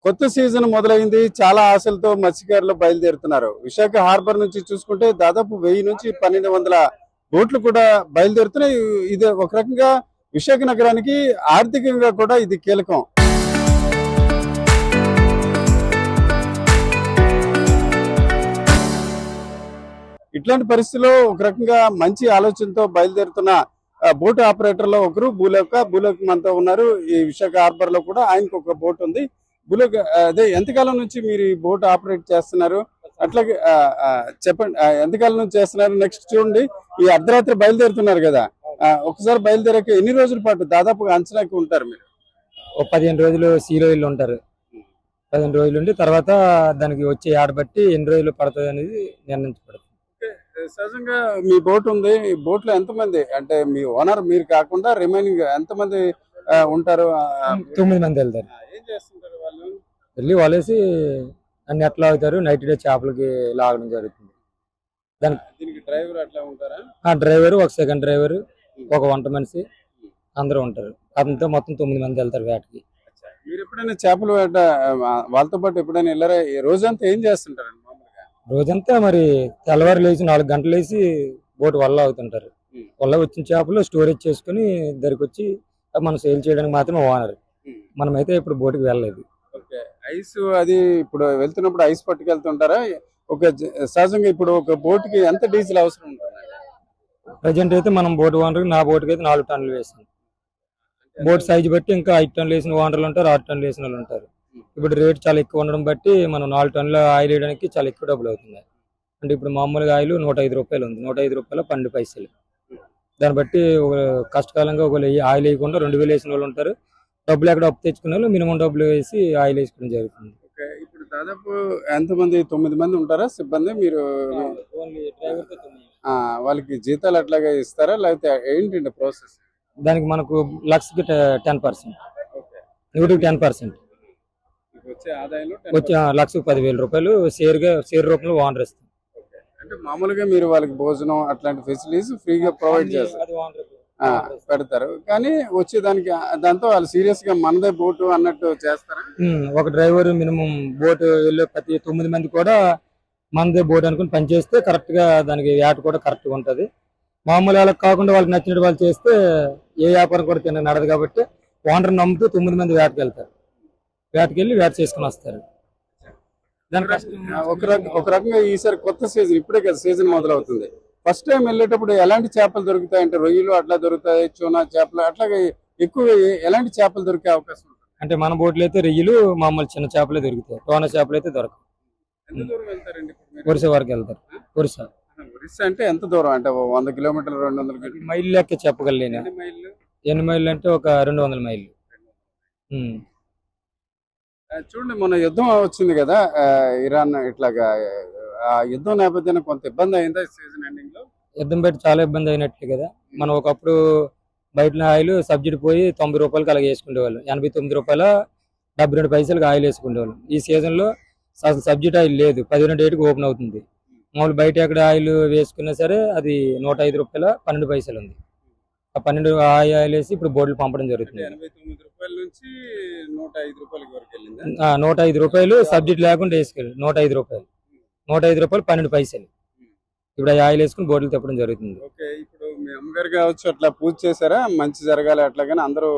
కొత్త సీజన్ మొదలైంది. చాలా ఆశలతో మత్స్యకారులు బయలుదేరుతున్నారు. విశాఖ హార్బర్ నుంచి చూసుకుంటే దాదాపు 1000 నుంచి 1200 బోట్లు కూడా బయలుదేరుతున్నాయి. ఇది ఒక రకంగా విశాఖ నగరానికి ఆర్థికంగా కూడా ఇది కీలకం. ఇట్లాంటి పరిస్థితుల్లో ఒక రకంగా మంచి ఆలోచనతో బయలుదేరుతున్న బోట్ ఆపరేటర్లో ఒకరు భూలోక మనతో ఉన్నారు. ఈ విశాఖ హార్బర్ లో కూడా ఆయనకు ఒక బోట్ ఉంది. భూలోక అదే ఎంతకాలం నుంచి మీరు ఈ బోట్ ఆపరేట్ చేస్తున్నారు? అట్లాగే చెప్పండి, ఎంతకాలం నుంచి చేస్తున్నారు? నెక్స్ట్ చూడండి, ఈ అర్ధరాత్రి బయలుదేరుతున్నారు కదా, ఒకసారి బయలుదేరాక ఎన్ని రోజుల పాటు దాదాపుగా అంచనాకి ఉంటారు మీరు? ఒక 15 రోజులు సీలోయిల్ ఉంటారు. 15 రోజులు ఉండి తర్వాత దానికి వచ్చే ఆడ బట్టి ఎన్ని రోజులు పడుతుంది అనేది నిర్ణయించబడుతుంది. సహజంగా మీ బోట్ ఉంది. ఈ బోట్ లో ఎంతమంది, అంటే మీ ఓనర్ మీరు కాకుండా రిమైనింగ్ ఎంతమంది ఉంటారు? 9 మంది వెళ్తారు. ఏం చేస్తుంటారు వాళ్ళు? వెళ్ళి వాళ్ళేసి అన్ని ఎట్లా అవుతారు, నైట్ డే చేపలకి లాగడం జరుగుతుంది. దీనికి డ్రైవర్ అట్లా ఉంటారా? ఆ డ్రైవర్, ఒక సెకండ్ డ్రైవర్, ఒక వంట మనిషి అందరూ ఉంటారు. అతనితో మొత్తం 9 మంది వెళ్తారు వేటకి. మీరు ఎప్పుడైనా చేపల వేట వాళ్ళతో పాటు ఎప్పుడైనా వెళ్ళారా? ఈ రోజంతా ఏం చేస్తుంటారండి మామూలుగా? రోజంతా మరి తెల్లవారు లేచి 4 గంటలు వేసి బోట్ వల్ల అవుతుంటారు. వల్ల వచ్చిన చేపలు స్టోరేజ్ చేసుకుని దగ్గరికి వచ్చి మనం సేల్ చేయడానికి మాత్రమే ఓనర్. మనమైతే ఇప్పుడు బోట్కి వెళ్ళలేదు. ఐస్ అది ఇప్పుడు వెళ్తున్నప్పుడు ఐస్ పట్టుకెళ్తుంటారా? సహజంగా ఇప్పుడు ఒక బోట్ కి ఎంత డీజిల్ అవసరం ఉంటుంది? ప్రజెంట్ అయితే మనం బోట్ ఓనర్, నా బోట్కి అయితే 4 టన్నులు వేసాం. బోట్ సైజు బట్టి ఇంకా 5 టన్నులు వేసిన ఓనర్లు ఉంటారు, 6 టన్నులు వేసిన వాళ్ళు ఉంటారు. ఇప్పుడు రేట్ చాలా ఎక్కువ ఉండడం బట్టి మనం 4 టన్నుల ఆయిల్ వేయడానికి చాలా ఎక్కువ డబ్బులు అవుతుంది. అంటే ఇప్పుడు మామూలుగా ఆయిల్ 105 రూపాయలు ఉంది, 105 రూపాయలు 12 పైసలు. దాన్ని బట్టి ఒక కష్టకాలంగా ఒక ఆయిల్ వేయకుండా 2000 వేసిన వాళ్ళు ఉంటారు. డబ్బులు ఎక్కడ అప్పు తెచ్చుకునే వాళ్ళు మినిమం డబ్బులు వేసి ఆయిల్ వేసుకోవడం జరుగుతుంది. ఇప్పుడు దాదాపు ఎంతమంది? 9 మంది ఉంటారా సిబ్బంది? మీరు వాళ్ళకి జీతాలు అట్లాగా ఇస్తారా, లేకపోతే ఏంటండి ప్రాసెస్? దానికి మనకు లక్షకి 10%, 10% వచ్చే ఆదాయంలో వచ్చి లక్షకు 10,000 రూపాయలు షేర్ రూపంలో ఓనర్ ఇస్తాం. అంటే మామూలుగా మీరు వాళ్ళకి భోజనం అట్లాంటి ఫెసిలిటీస్ ఫ్రీగా ప్రొవైడ్ చేస్తారు, పెడతారు. కానీ వచ్చేదానికి దాంతో వాళ్ళు సీరియస్ గా మనదే బోటు అన్నట్టు చేస్తారా? ఒక డ్రైవర్ మినిమం బోట్ వెళ్ళే ప్రతి 9 మంది కూడా మనదే బోట్ అనుకుని పనిచేస్తే కరెక్ట్ గా దానికి యాట్ కూడా కరెక్ట్ గా ఉంటది. మామూలు వాళ్ళకి కాకుండా వాళ్ళకి నచ్చినట్టు వాళ్ళు చేస్తే ఏ వ్యాపారం కూడా తిన నడదు. కాబట్టి ఓనర్ నమ్ముతూ 9 మంది వేటకి వెళ్తారు. వేటకి వెళ్ళి వేట చేసుకుని వస్తారు. ఒక రకంగా ఈసారి కొత్త సీజన్, ఇప్పుడే కదా సీజన్ మొదలవుతుంది. ఫస్ట్ టైం వెళ్ళేటప్పుడు ఎలాంటి చేపలు దొరుకుతాయి? అంటే రొయ్యలు అట్లా దొరుకుతాయి, చూనా చేపలు అట్లాగే ఎక్కువ ఎలాంటి చేపలు దొరికే అవకాశం ఉంటుంది? అంటే మన బోట్లు అయితే రొయ్యలు, మామూలు చిన్న చేపలే దొరుకుతాయి. టోనా చేపలు అయితే దొరకవు. ఎంత దూరం వెళ్తారండి? ఒరిస్సా వరకు వెళ్తారు. ఒరిస్సా అంటే ఎంత దూరం? అంటే 100 కిలోమీటర్లు, 200 కిలోమీటర్లు? మైళ్ళు లెక్క చెప్పగలను. ఎన్ని మైళ్ళు అంటే ఒక 200 మైళ్ళు. చూడండి, మొన్న యుద్ధం వచ్చింది కదా ఇరాన్, ఇట్లాగా ఆ యుద్ధం నేపథ్యంలో కొంత ఇబ్బంది అయిందా సీజన్ ఎండింగ్ లో? యుద్ధం పెట్టి చాలా ఇబ్బంది అయినట్టు కదా. మనం ఒకప్పుడు బయట ఆయిల్ సబ్సిడీ పోయి 90 రూపాయలకి అలాగే వేసుకునేవాళ్ళు. 89 రూపాయల 72 పైసలకి ఆయిల్ వేసుకునేవాళ్ళు. ఈ సీజన్ లో సబ్సిడీ ఆయిల్ లేదు, 12 ఓపెన్ అవుతుంది. మామూలు బయట ఎక్కడ ఆయిల్ వేసుకున్నా సరే అది 105 రూపాయల 12 పైసలు ఉంది. ఆ 12 ఆయిల్ వేసి ఇప్పుడు బోర్డులు పంపడం జరుగుతుంది. 89 రూపాయల నుంచి 105 రూపాయలకి వరకు వెళ్ళింది. 105 రూపాయలు సబ్సిడీ లేకుండా వేసుకెళ్ళి 105 రూపాయలు, 105 రూపాయలు 12 పైసలు ఇప్పుడు ఆ ఆయిల్ వేసుకుని బోర్డులు తిప్పడం జరుగుతుంది. ఓకే, ఇప్పుడు మీ అమ్మగారు కావచ్చు అట్లా పూజ చేశారా? మంచి జరగాలి అట్లాగానే అందరూ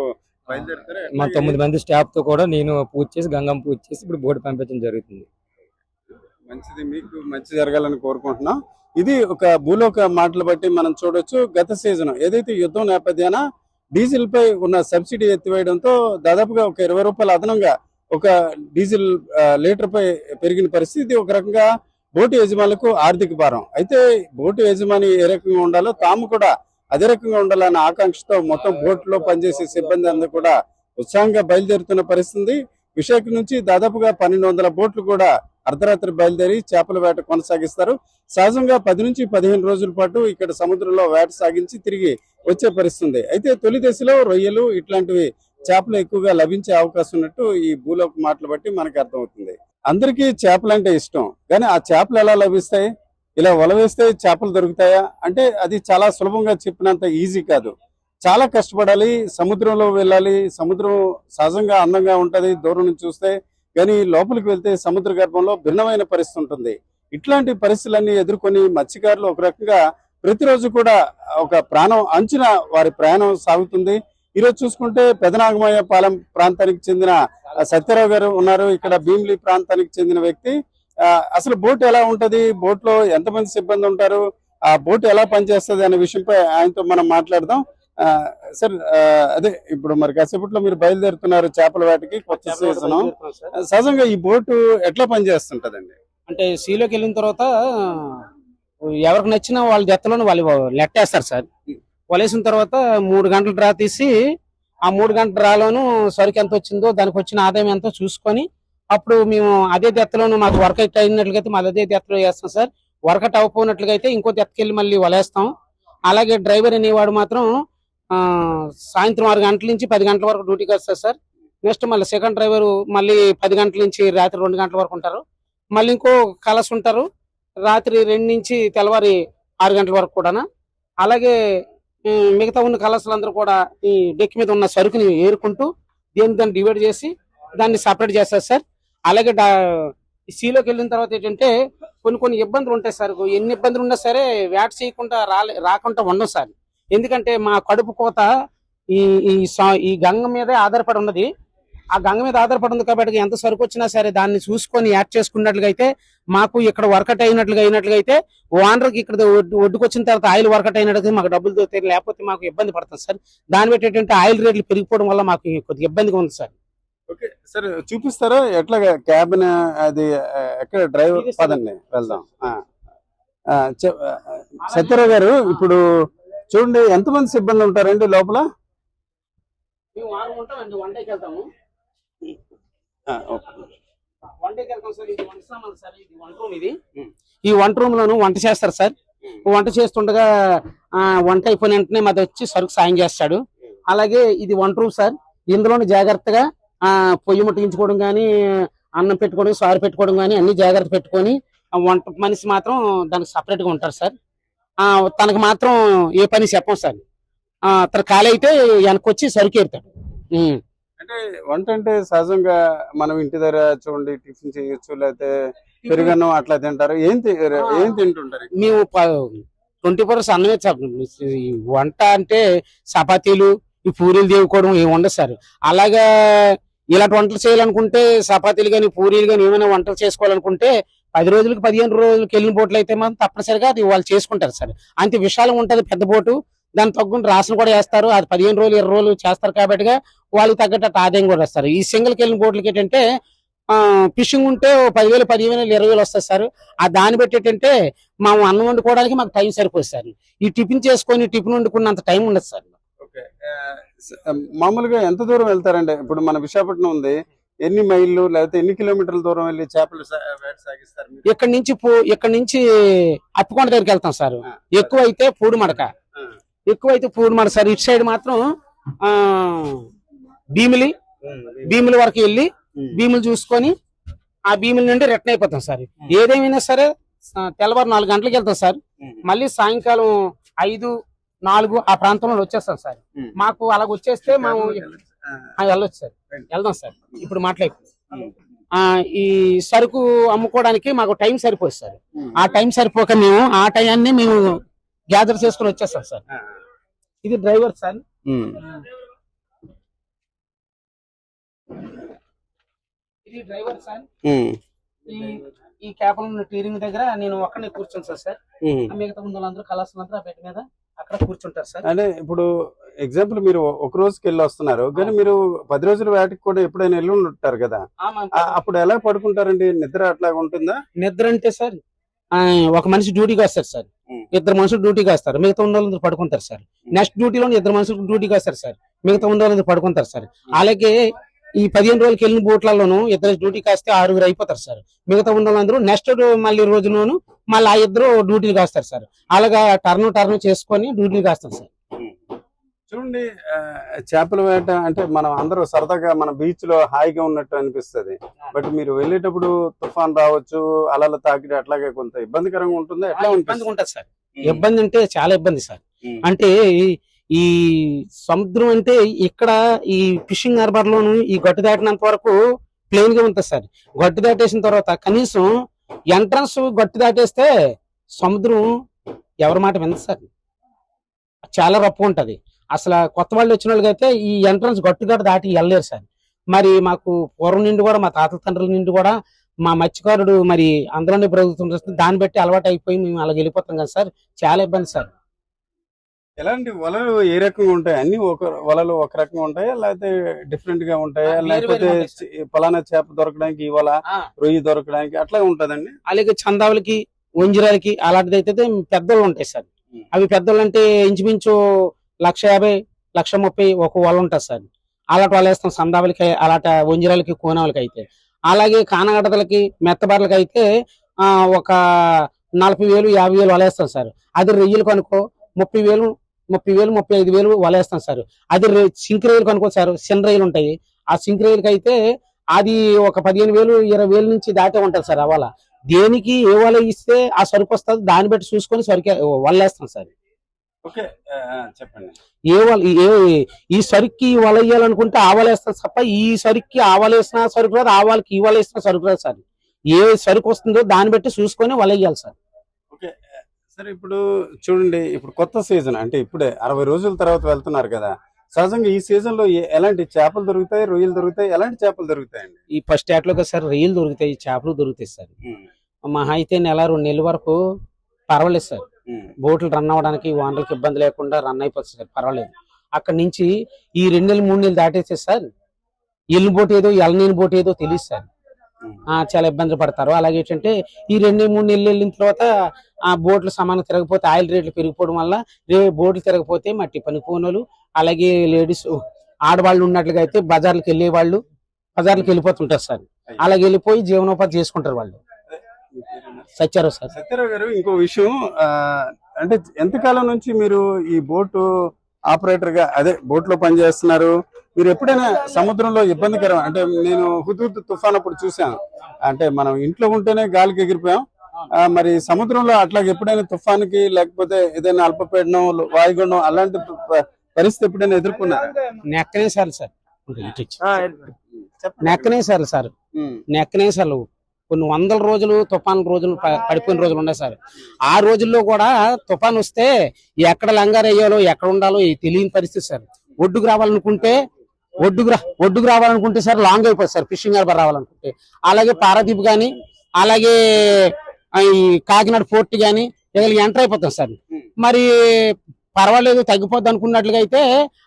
బయలుదేరుతారా? మా 9 మంది స్టాఫ్ తో కూడా నేను పూజ చేసి, గంగమ్మ పూజ చేసి ఇప్పుడు బోర్డు పంపించడం జరుగుతుంది. మంచిది, మీకు మంచి జరగాలని కోరుకుంటున్నాం. ఇది ఒక భూలోక మాటలు బట్టి మనం చూడొచ్చు. గత సీజన్ ఏదైతే యుద్ధం నేపథ్యాన డీజిల్ పై ఉన్న సబ్సిడీ ఎత్తివేయడంతో దాదాపుగా ఒక 20 రూపాయలు అదనంగా ఒక డీజిల్ లీటర్ పై పెరిగిన పరిస్థితి ఒక రకంగా బోటు యజమానులకు ఆర్థిక భారం. అయితే బోటు యజమాని ఏ రకంగా ఉండాలో తాము కూడా అదే రకంగా ఉండాలన్న ఆకాంక్షతో మొత్తం బోట్లో పనిచేసే సిబ్బంది అందరూ కూడా ఉత్సాహంగా బయలుదేరుతున్న పరిస్థితి. విశాఖ నుంచి దాదాపుగా 1200 బోట్లు కూడా అర్ధరాత్రి బయలుదేరి చేపల వేట కొనసాగిస్తారు. సహజంగా 10 నుంచి 15 రోజుల పాటు ఇక్కడ సముద్రంలో వేట సాగించి తిరిగి వచ్చే పరిస్థితి. అయితే తొలి దశలో రొయ్యలు ఇట్లాంటివి చేపలు ఎక్కువగా లభించే అవకాశం ఉన్నట్టు ఈ భూలోక మాటలు బట్టి మనకు అర్థమవుతుంది. అందరికీ చేపలు అంటే ఇష్టం, కానీ ఆ చేపలు ఎలా లభిస్తాయి? ఇలా వల వేస్తే చేపలు దొరుకుతాయా అంటే అది చాలా సులభంగా చెప్పినంత ఈజీ కాదు. చాలా కష్టపడాలి, సముద్రంలో వెళ్ళాలి. సముద్రం సహజంగా అందంగా ఉంటది, దూరం నుంచి చూస్తే కానీ లోపలికి వెళ్తే సముద్ర గర్భంలో భిన్నమైన పరిస్థితి ఉంటుంది. ఇట్లాంటి పరిస్థితులన్నీ ఎదుర్కొని మత్స్యకారులు ఒక రకంగా ప్రతిరోజు కూడా ఒక ప్రాణం అంచున వారి ప్రయాణం సాగుతుంది. ఈరోజు చూసుకుంటే పెదనాగమయ్య పాలెం ప్రాంతానికి చెందిన సత్యరావు గారు ఉన్నారు. ఇక్కడ భీమిలి ప్రాంతానికి చెందిన వ్యక్తి. అసలు బోట్ ఎలా ఉంటది, బోట్ లో ఎంతమంది సిబ్బంది ఉంటారు, ఆ బోట్ ఎలా పనిచేస్తుంది అనే విషయంపై ఆయనతో మనం మాట్లాడదాం. సార్, అదే ఇప్పుడు మరి కాసేపట్లో మీరు బయలుదేరుతున్నారు చేపల వేటకి, కొత్త సీజన్. సహజంగా ఈ బోటు ఎట్లా పనిచేస్తుంటదండి? అంటే సీలోకి వెళ్ళిన తర్వాత ఎవరికి నచ్చిన వాళ్ళ జత్తలోనే వాళ్ళు నెట్టేస్తారు సార్. వలేసిన తర్వాత 3 గంటల డ్రా తీసి ఆ 3 గంటల డ్రాలోను సరుకు ఎంత వచ్చిందో దానికి వచ్చిన ఆదాయం ఎంతో చూసుకొని అప్పుడు మేము అదే దెత్తలోను మాకు వర్కౌట్ అయినట్లయితే మళ్ళీ అదే దెత్తలో వేస్తాం సార్. వర్కౌట్ అవ్వకపోయినట్లుగా అయితే ఇంకో దెత్తకెళ్ళి మళ్ళీ వలేస్తాం. అలాగే డ్రైవర్ అనేవాడు మాత్రం సాయంత్రం 6 గంటల నుంచి 10 గంటల వరకు డ్యూటీకి వస్తారు సార్. నెక్స్ట్ మళ్ళీ సెకండ్ డ్రైవర్ మళ్ళీ 10 గంటల నుంచి రాత్రి 2 గంటల వరకు ఉంటారు. మళ్ళీ ఇంకో కలర్స్ ఉంటారు రాత్రి 2 నుంచి తెల్లవారి 6 గంటల వరకు కూడా. అలాగే మిగతా ఉన్న కలర్స్లందరూ కూడా ఈ డెక్ మీద ఉన్న సరుకుని ఏరుకుంటూ దాన్ని డివైడ్ చేసి దాన్ని సపరేట్ చేస్తారు సార్. అలాగే సీలోకి వెళ్ళిన తర్వాత ఏంటంటే కొన్ని ఇబ్బందులు ఉంటాయి సార్. ఎన్ని ఇబ్బందులు ఉన్నా సరే వ్యాట్ చేయకుండా రాకుండా ఉండవు సార్. ఎందుకంటే మా కడుపు కోత ఈ గంగ మీదే ఆధారపడి ఉన్నది. ఆ గంగ మీద ఆధారపడి ఉంది కాబట్టి ఎంత సరుకు వచ్చినా సరే దాన్ని చూసుకొని యాడ్ చేసుకున్నట్లుగా అయితే మాకు ఇక్కడ వర్కౌట్ అయినట్లుగా అయితే ఓనర్కి ఇక్కడ ఒడ్డుకొచ్చిన తర్వాత ఆయిల్ వర్కౌట్ అయినట్లయితే మాకు డబ్బులు దొరుకుతాయి, లేకపోతే మాకు ఇబ్బంది పడుతుంది సార్. దాన్ని బట్టి ఏంటంటే ఆయిల్ రేట్లు పెరిగిపోవడం వల్ల మాకు కొద్దిగా ఇబ్బందిగా ఉంది సార్. ఓకే సార్, చూపిస్తారా ఎట్లా క్యాబిన్ అది ఎక్కడ డ్రైవర్ పదండి వెళ్దాం. సత్యరావు గారు, ఇప్పుడు చూడండి ఎంతమంది సిబ్బంది ఉంటారండి లోపల? ఈ వంట రూమ్ లోను వంట చేస్తారు సార్. వంట చేస్తుండగా వంట అయిపోయిన వెంటనే మాది వచ్చి సరుకు సాయం చేస్తాడు. అలాగే ఇది వంట రూమ్ సార్. ఇందులోని జాగ్రత్తగా పొయ్యి ముట్టించుకోవడం కానీ, అన్నం పెట్టుకోవడం, సారు పెట్టుకోవడం కానీ అన్ని జాగ్రత్త పెట్టుకొని వంట మనిషి మాత్రం దానికి సపరేట్ గా ఉంటారు సార్. తనకు మాత్రం ఏ పని చెప్పం సార్. తన ఖాళీ అయితే వెనకొచ్చి సరుకు ఏరుతాడు. అంటే వంట అంటే సహజంగా మనం ఇంటి దగ్గర చూడండి టిఫిన్ చేయొచ్చు, లేకపోతే పెరుగన్నం అట్లా తింటారు. ఏం తింటుంటారు? మేము 24 hours అన్నమే వంట అంటే చపాతీలు, ఈ పూరీలు దేవుకోవడం ఏమి ఉండదు సార్. అలాగా ఇలాంటి వంటలు చేయాలనుకుంటే చపాతీలు కానీ పూరీలు కానీ ఏమైనా వంటలు చేసుకోవాలనుకుంటే 10 రోజులకి 15 రోజులకి వెళ్ళిన బోట్లు అయితే మాత్రం తప్పనిసరిగా అది వాళ్ళు చేసుకుంటారు సార్. అంతే విశాలం ఉంటది పెద్ద బోటు. దాని తగ్గుంటే రాసిన కూడా వేస్తారు. అది 15 రోజులు 20 రోజులు చేస్తారు కాబట్టి వాళ్ళకి తగ్గట్టు ఆదాయం కూడా వస్తారు. ఈ సింగిల్కి వెళ్ళిన బోట్లకి ఏంటంటే ఫిషింగ్ ఉంటే 10,000 15,000 20,000 వస్తుంది సార్. ఆ దాన్ని బట్టి ఏంటంటే మేము అన్నం వండుకోవడానికి మాకు టైం సరిపోతుంది సార్. ఈ టిఫిన్ చేసుకొని టిఫిన్ వండుకున్నంత టైం ఉండదు సార్. ఓకే, మామూలుగా ఎంత దూరం వెళ్తారండి? ఇప్పుడు మన విశాఖపట్నం ఉంది, ఎన్ని మైళ్ళు లేకపోతే ఎన్ని కిలోమీటర్ల దూరం వెళ్ళి చేపలు వేట సాగిస్తారు? ఇక్కడ నుంచి అప్పుకొండ దగ్గరికి వెళ్తాం సార్. ఎక్కువైతే పూడిమడక సార్. ఇటు సైడ్ మాత్రం భీమిలి వరకు వెళ్ళి భీములు చూసుకొని ఆ భీముల నుండి రిటర్న్ అయిపోతాం సార్. ఏదేమైనా సరే తెల్లవారు 4 గంటలకు వెళ్తాం సార్. మళ్ళీ సాయంకాలం 5, 4 ఆ ప్రాంతంలో వచ్చేస్తాం సార్. మాకు అలాగ వచ్చేస్తే మేము వెళ్ళొచ్చు సార్. వెళ్దాం సార్. ఇప్పుడు మాట్లాడుకుందాం. ఈ సరుకు అమ్ముకోవడానికి మాకు టైం సరిపోదు సార్. ఆ టైం సరిపోక మేము ఆ టైంని మేము గ్యాదర్ చేసుకుని వచ్చేస్తాం సార్. ఇది డ్రైవర్ సార్. ఇది డ్రైవర్ సార్. ఈ క్యాబిన్ టీరింగ్ దగ్గర నేను ఒక్కనే కూర్చుంటాను సార్. మిగతా ముందు అందరూ కలర్స్ అందరూ ఆ బెడ్ మీద అక్కడ కూర్చుంటారు సార్. అంటే ఇప్పుడు ఎగ్జాంపుల్ మీరు ఒక రోజుకి వెళ్ళి వస్తున్నారు, కానీ మీరు 10 రోజుల వేటకి కూడా ఎప్పుడైనా వెళ్ళి ఉంటారు కదా, అప్పుడు ఎలా పడుకుంటారండి? నిద్ర అట్లా ఉంటుందా? నిద్ర అంటే సార్ ఒక మనిషి డ్యూటీకి వస్తారు సార్. 2 మనుషులు డ్యూటీకి వస్తారు, మిగతా ఉన్న వాళ్ళందరూ పడుకుంటారు సార్. నెక్స్ట్ డ్యూటీలో 2 మనుషులు డ్యూటీకి వస్తారు సార్, మిగతా ఉన్న వాళ్ళందరూ పడుకుంటారు సార్. అలాగే ఈ 15 రోజులకి వెళ్ళిన బోట్లలోనూ 2 డ్యూటీకి వస్తే 6 అయిపోతారు సార్. మిగతా ఉన్న వాళ్ళందరూ నెక్స్ట్ మళ్ళీ రోజులోను మళ్ళీ ఆ 2 డ్యూటీకి వస్తారు సార్. అలాగా టర్న్ చేసుకొని డ్యూటీకి వస్తారు సార్. చూడండి, చేపల వేట అంటే మనం అందరూ సరదాగా మన బీచ్ లో హాయిగా ఉన్నట్టు అనిపిస్తుంది. బట్ మీరు వెళ్ళేటప్పుడు తుఫాన్ రావచ్చు, అలల తాకిడి అట్లాగే కొంత ఇబ్బందికరంగా ఉంటుంది. ఎట్లా ఉంటుంది సార్? ఇబ్బంది అంటే చాలా ఇబ్బంది సార్. అంటే ఈ సముద్రం అంటే ఇక్కడ ఈ ఫిషింగ్ హార్బర్ లోను ఈ గట్టు దాటినంత వరకు ప్లెయిన్ గా ఉంటుంది సార్. గట్టు దాటేసిన తర్వాత కనీసం ఎంట్రన్స్ గట్టు దాటేస్తే సముద్రం ఎవరి మాట వినదు సార్. చాలా రప్పు ఉంటది. అసలు కొత్త వాళ్ళు వచ్చిన వాళ్ళకైతే ఈ ఎంట్రన్స్ గట్టు దాటి వెళ్ళలేరు సార్. మరి మాకు పూర్వం నుండి కూడా మా తాతల తండ్రుల నుండి కూడా మా మత్స్యకారుడు మరి అందులోనే బ్రతుకుతుంది. దాన్ని బట్టి అలవాటు అయిపోయి మేము అలా వెళ్ళిపోతాం కదా సార్. చాలా ఇబ్బంది సార్. ఎలాంటి వలలు ఏ రకంగా ఉంటాయి? అన్ని వలలు ఒక రకంగా ఉంటాయా, లేకపోతే డిఫరెంట్ గా ఉంటాయా, వేరు లేకపోతే వేరుగా ఉంటాయి. పలానా చేప దొరకడానికి ఈ వల, రొయ్యి దొరకడానికి అట్లా ఉంటదండి? అలాగే చందావులకి వంజిరాలకి అలాంటిది అయితే పెద్దలు ఉంటాయి సార్. అవి పెద్దలు అంటే ఇంచుమించు 150,000 130,000 ఒక వల ఉంటుంది సార్. అలాంటి వల వేస్తాం సందావులకి, అలాంటి వంజిరాలకి, కోనవులకి అయితే. అలాగే కానగడతలకి, మెత్తబార్లకి అయితే ఒక 40,000 50,000 వలేస్తాం సార్. అది రొయ్యలు కనుకో 30,000 35,000 వలేస్తాం సార్. అది సింక్ రొయ్యలు కనుకో సార్, చిన్న రొయ్యలు ఉంటాయి. ఆ సింక్ రొయ్యలకి అయితే అది ఒక 15,000 20,000 నుంచి దాటే ఉంటుంది సార్. ఆ వల దేనికి ఏ వల ఇస్తే ఆ సరుకు వస్తుంది దాన్ని బట్టి చూసుకొని సరికి వలేస్తాం సార్. ఓకే, చెప్పండి. ఏ వల ఈ సరుక్కి ఈ వల వేయాలనుకుంటే ఆ వల వేస్తాం తప్ప ఈ సరుక్కి ఆ వల వేసిన సరుకు రాదు, ఆ వాళ్ళకి ఈ వల వేసిన సరుకు రాదు సార్. ఏ సరుకు వస్తుందో దాన్ని బట్టి చూసుకొని వల వేయాలి సార్. ఓకే, సరే. ఇప్పుడు చూడండి, ఇప్పుడు కొత్త సీజన్ అంటే ఇప్పుడే 60 రోజుల తర్వాత వెళ్తున్నారు కదా. సహజంగా ఈ సీజన్ లో ఎలాంటి చేపలు దొరుకుతాయి, రొయ్యలు దొరుకుతాయి, ఎలాంటి చేపలు దొరుకుతాయండి? ఈ ఫస్ట్ ఏటలో కదా సార్ రొయ్యలు దొరుకుతాయి, చేపలు దొరుకుతాయి సార్. మహా అయితే నెల 2 నెలల వరకు పర్వాలేదు సార్. బోట్లు రన్ అవ్వడానికి వానలకు ఇబ్బంది లేకుండా రన్ అయిపోతుంది సార్, పర్వాలేదు. అక్కడి నుంచి ఈ 2 నెలలు 3 నెలలు దాటేస్తే సార్ ఎల్లు బోట్ ఏదో ఎలనీని బోట్ ఏదో తెలియదు సార్. చాలా ఇబ్బందులు పడతారు. అలాగే ఏంటంటే ఈ 2 3 నెలలు వెళ్ళిన తర్వాత ఆ బోట్లు సమానం తిరగపోతే ఆయిల్ రేట్లు పెరిగిపోవడం వల్ల బోట్లు తిరగపోతే మట్టి పనిపోనోళ్ళు, అలాగే లేడీస్ ఆడవాళ్ళు ఉన్నట్లుగా అయితే బజార్లకు వెళ్ళే వాళ్ళు బజార్లకు వెళ్ళిపోతుంటారు సార్. అలాగే వెళ్ళిపోయి జీవనోపాధి చేసుకుంటారు వాళ్ళు. సత్యారావు సార్. సత్యారావు గారు, ఇంకో విషయం, అంటే ఎంతకాలం నుంచి మీరు ఈ బోటు ఆపరేటర్ గా అదే బోట్ లో పనిచేస్తున్నారు? మీరు ఎప్పుడైనా సముద్రంలో ఇబ్బందికరం అంటే నేను హుదూద్ తుఫాన్ అప్పుడు చూసాను, అంటే మనం ఇంట్లో ఉంటేనే గాలికి ఎగిరిపోయాం. మరి సముద్రంలో అట్లా ఎప్పుడైనా తుఫాన్కి లేకపోతే ఏదైనా అల్పపీడనం, వాయుగుండం అలాంటి పరిస్థితి ఎప్పుడైనా ఎదుర్కొన్నారు? నెక్కనే సార్ నెక్కనే సార్ నెక్కనే సార్ కొన్ని వందల రోజులు తుఫాన్ రోజులు పడిపోయిన రోజులు ఉన్నాయి సార్. ఆ రోజుల్లో కూడా తుఫాన్ వస్తే ఎక్కడ లంగారేయాలో ఎక్కడ ఉండాలో తెలియని పరిస్థితి సార్. ఒడ్డుకు రావాలనుకుంటే సార్ లాంగ్ అయిపోతుంది సార్, ఫిషింగ్ హార్బర్ రావాలనుకుంటే. అలాగే పారాదీప్ గాని, అలాగే ఈ కాకినాడ పోర్ట్ గాని ఎంటర్ అయిపోతాం సార్. మరి పర్వాలేదు తగ్గిపోద్ది అనుకున్నట్లుగా అయితే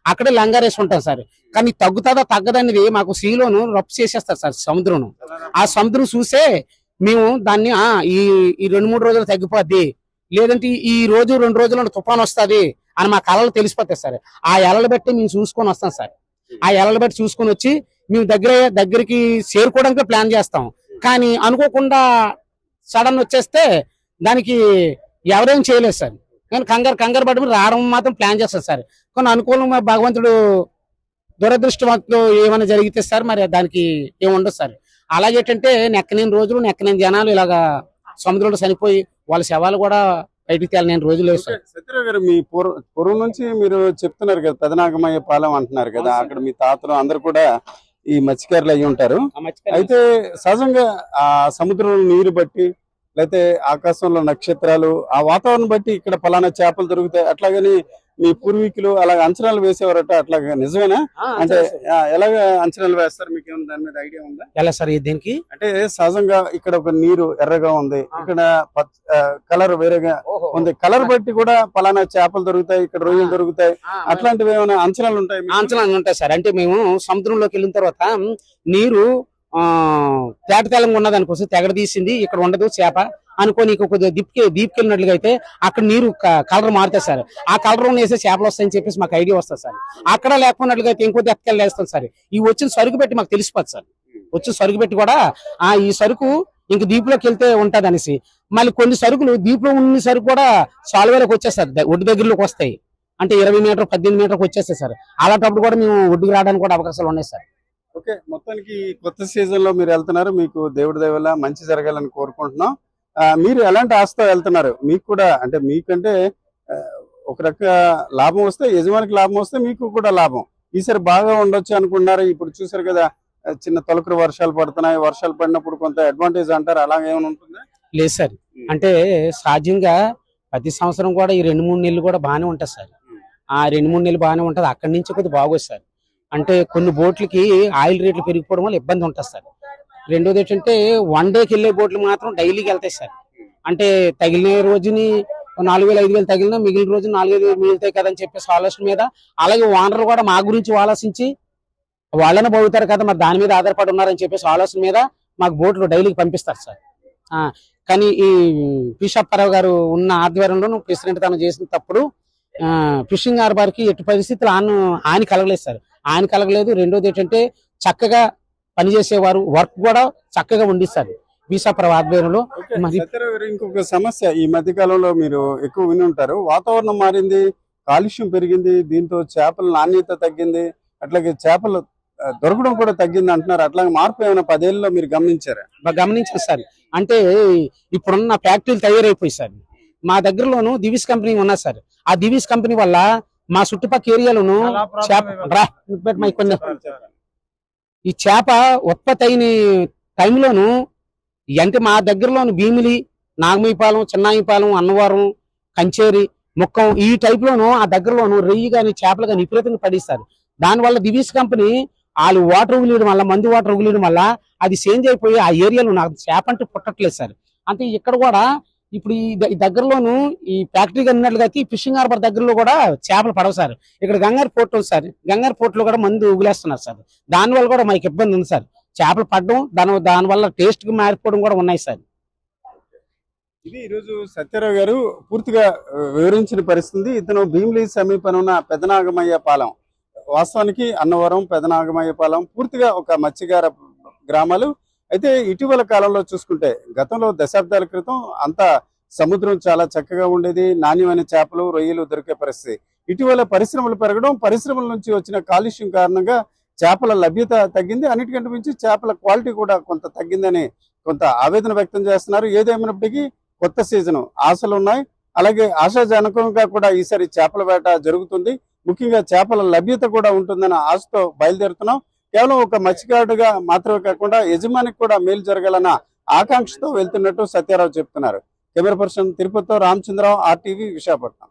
అక్కడే లంగారేసి ఉంటాం సార్. కానీ తగ్గుతుందా తగ్గదనేది మాకు సీలోను రప్పు చేసేస్తారు సార్ సముద్రం. ఆ సముద్రం చూసే మేము దాన్ని ఈ 2-3 రోజులు తగ్గిపోద్ది, లేదంటే ఈ రోజు 2 రోజులు తుఫాన్ వస్తుంది అని మా కళలు తెలిసిపోతాయి సార్. ఆ ఎలలు బట్టి మేము చూసుకొని వస్తాం సార్. ఆ ఎలలు బట్టి చూసుకొని వచ్చి మేము దగ్గరికి చేరుకోవడానికి ప్లాన్ చేస్తాం. కానీ అనుకోకుండా సడన్ వచ్చేస్తే దానికి ఎవరేం చేయలేదు సార్. కానీ కంగారు పడి రావడం మాత్రం ప్లాన్ చేస్తారు సార్. కొన్ని అనుకూలంగా భగవంతుడు దురదృష్టవంతులు ఏమైనా జరిగితే సార్ మరి దానికి ఏముండదు సార్. అలాగేంటంటే నెక్కలేని రోజులు నెక్కలేని జనాలు ఇలాగా సముద్రంలో చనిపోయి వాళ్ళ శవాలు కూడా బయటికి తేలని రోజులు లేవు సార్. సత్యరావు గారు, మీ పూర్వం నుంచి మీరు చెప్తున్నారు కదా, పెదనాగమయ్య పాలెం అంటున్నారు కదా, అక్కడ మీ తాతలు అందరు కూడా ఈ మత్స్యకారులు అయ్యి ఉంటారు. అయితే సహజంగా ఆ సముద్రంలో నీరు బట్టి, లేకపోతే ఆకాశంలో నక్షత్రాలు, ఆ వాతావరణం బట్టి ఇక్కడ పలానా చేపలు దొరుకుతాయి అట్లాగని మీ పూర్వీకులు అలాగ అంచనాలు వేసేవారట, అట్లాగా నిజమేనా? అంటే ఎలాగ అంచనాలు వేస్తారు, మీకు ఏమైనా దాని మీద ఐడియా ఉందా? ఎలా సార్ దీనికి? అంటే సహజంగా ఇక్కడ ఒక నీరు ఎర్రగా ఉంది, ఇక్కడ కలర్ వేరేగా ఉంది, కలర్ బట్టి కూడా పలానా చేపలు దొరుకుతాయి, ఇక్కడ రొయ్యలు దొరుకుతాయి, అట్లాంటివి ఏమైనా అంచనాలు ఉంటాయి? అంచనాలు ఉంటాయి సార్. అంటే మేము సముద్రంలోకి వెళ్ళిన తర్వాత నీరు తేటతెల్లంగా ఉన్నది అనుకోసం తెగడ తీసింది ఇక్కడ ఉండదు చేప అనుకోని కొద్దిగా దీప్కెళ్ళినట్లుగా అయితే అక్కడ నీరు కలర్ మారుతాయి సార్. ఆ కలర్ వేసే చేపలు వస్తాయని చెప్పేసి మాకు ఐడియా వస్తుంది సార్. అక్కడ లేకపోయినట్లుగా అయితే ఇంకొద్ది ఎక్కడికి వేస్తాం సార్. ఈ వచ్చిన సరుకు పెట్టి మాకు తెలిసిపోతుంది సార్. వచ్చిన సరుకు పెట్టి కూడా ఈ సరుకు ఇంక దీపులోకి వెళ్తే ఉంటది అనేసి, మళ్ళీ కొన్ని సరుకులు దీపులో ఉన్న సరుకు కూడా సాల్వేలకు వచ్చేస్తారు, ఒడ్డు దగ్గరలోకి వస్తాయి. అంటే 20 మీటర్ 18 మీటర్కి వచ్చేస్తాయి సార్. అలాంటప్పుడు కూడా మేము ఒడ్డుకు రావడానికి కూడా అవకాశాలు ఉన్నాయి సార్. ఓకే, మొత్తానికి కొత్త సీజన్ లో మీరు వెళ్తున్నారు, మీకు దేవుడి దయ వల్ల మంచి జరగాలని కోరుకుంటున్నాం. మీరు ఎలాంటి ఆశతో వెళ్తున్నారు? మీకు కూడా అంటే మీకంటే ఒక రక లాభం వస్తే, యజమానికి లాభం వస్తే మీకు కూడా లాభం. ఈసారి బాగా ఉండొచ్చు అనుకుంటున్నారు. ఇప్పుడు చూసారు కదా, చిన్న తొలకరి వర్షాలు పడుతున్నాయి, వర్షాలు పడినప్పుడు కొంత అడ్వాంటేజ్ అంటారు, అలాగే ఏమైనా ఉంటుందా? లేదు సార్. అంటే సహజంగా ప్రతి సంవత్సరం కూడా ఈ 2-3 నెలలు కూడా బాగానే ఉంటుంది సార్. ఆ 2-3 నెలలు బాగానే ఉంటుంది. అక్కడి నుంచి కొద్దిగా బాగోదు సార్. అంటే కొన్ని బోట్లకి ఆయిల్ రేట్లు పెరిగిపోవడం వల్ల ఇబ్బంది ఉంటుంది సార్. రెండోది ఏంటంటే 1 డేకి వెళ్ళే బోట్లు మాత్రం డైలీకి వెళ్తాయి సార్. అంటే తగిలిన రోజుని 4,000-5,000 తగిలినా మిగిలిన రోజు 4,000 మిగులుతాయి కదని చెప్పేసి ఆలోచన మీద, అలాగే ఓనర్లు కూడా మా గురించి ఆలోచించి వాళ్ళని బాగుతారు కదా మరి దాని మీద ఆధారపడి ఉన్నారని చెప్పేసి ఆలోచన మీద మాకు బోట్లు డైలీకి పంపిస్తారు సార్. కానీ ఈ పీషాప్పారావు గారు ఉన్న ఆధ్వర్యంలో ప్రెసిడెంట్ తను చేసిన తప్పుడు ఫిషింగ్ హార్బర్ కి ఎట్టి పరిస్థితులు ఆయన కలగలేదు సార్. ఆయన కలగలేదు. రెండోది ఏంటంటే చక్కగా పనిచేసేవారు, వర్క్ కూడా చక్కగా ఉండిస్తారు పీషాప్పారావు ఆధ్వర్యంలో. మరి సత్యరావు గారు, ఇంకొక సమస్య ఈ మధ్య కాలంలో మీరు ఎక్కువ విని ఉంటారు, వాతావరణం మారింది, కాలుష్యం పెరిగింది, దీంతో చేపల నాణ్యత తగ్గింది, అట్లాగే చేపలు దొరకడం కూడా తగ్గింది అంటున్నారు. అట్లాగే మార్పు ఏమైనా 10 ఏళ్ళలో మీరు గమనించారా? గమనించాను సార్. అంటే ఇప్పుడున్న ఫ్యాక్టరీలు తయారైపోయి సార్. మా దగ్గరలోను దివిస్ కంపెనీ ఉన్నా సార్. ఆ దివిస్ కంపెనీ వల్ల మా చుట్టుపక్కల ఏరియాలోను ఈ చేప ఉత్పత్తి అయిన టైంలోను అంటే మా దగ్గరలోను భీమిలి, నాగమీపాలెం, చిన్నాయిపాలెం, అన్నవరం, కంచేరి, ముక్కం ఈ టైప్ లోను ఆ దగ్గరలోను రొయ్యి గాని చేపలు గాని విపరీతంగా పడిస్తారు. దానివల్ల దివిస్ కంపెనీ వాళ్ళు వాటర్ వదిలేయడం వల్ల, మందు వాటర్ వదిలేయడం వల్ల అది చేంజ్ అయిపోయి ఆ ఏరియాలో నాకు చేప అంటే పుట్టట్లేదు సార్. అంటే ఇక్కడ కూడా ఇప్పుడు ఈ దగ్గరలోను ఈ ఫ్యాక్టరీ అన్నట్లుగా ఈ ఫిషింగ్ హార్బర్ దగ్గరలో కూడా చేపలు పడవు సార్. ఇక్కడ గంగారు పోర్ట్ ఉంది సార్. గంగారు పోర్ట్ లో కూడా మందు వదిలేస్తున్నారు సార్. దానివల్ల కూడా మాకు ఇబ్బంది ఉంది సార్. చేపలు పడడం దానివల్ల టేస్ట్ కి మారిపోవడం కూడా ఉన్నాయి సార్. ఇది ఈరోజు సత్యరావు గారు పూర్తిగా వివరించిన పరిస్థితి. ఇతను భీమిలి సమీపంలో ఉన్న పెదనాగమయ్య పాలెం, వాస్తవానికి అన్నవరం, పెదనాగమయ్య పాలెం పూర్తిగా ఒక మత్స్యకార గ్రామాలు. అయితే ఇటీవల కాలంలో చూసుకుంటే గతంలో దశాబ్దాల క్రితం అంతా సముద్రం చాలా చక్కగా ఉండేది, నాణ్యమైన చేపలు, రొయ్యలు దొరికే పరిస్థితి. ఇటీవల పరిశ్రమలు పెరగడం, పరిశ్రమల నుంచి వచ్చిన కాలుష్యం కారణంగా చేపల లభ్యత తగ్గింది, అన్నిటికంటే మించి చేపల క్వాలిటీ కూడా కొంత తగ్గిందని కొంత ఆవేదన వ్యక్తం చేస్తున్నారు. ఏదేమైనప్పటికీ కొత్త సీజన్ ఆశలు ఉన్నాయి, అలాగే ఆశాజనకంగా కూడా ఈసారి చేపల వేట జరుగుతుంది. ముఖ్యంగా చేపల లభ్యత కూడా ఉంటుందన్న ఆశతో బయలుదేరుతున్నాం. కేవలం ఒక మత్స్యకారుడిగా మాత్రమే కాకుండా యజమానికి కూడా మేలు జరగాలన్న ఆకాంక్షతో వెళ్తున్నట్టు సత్యారావు చెప్తున్నారు. కెమెరా పర్సన్ తిరుపతితో రామచంద్రరావు, RTV, విశాఖపట్నం.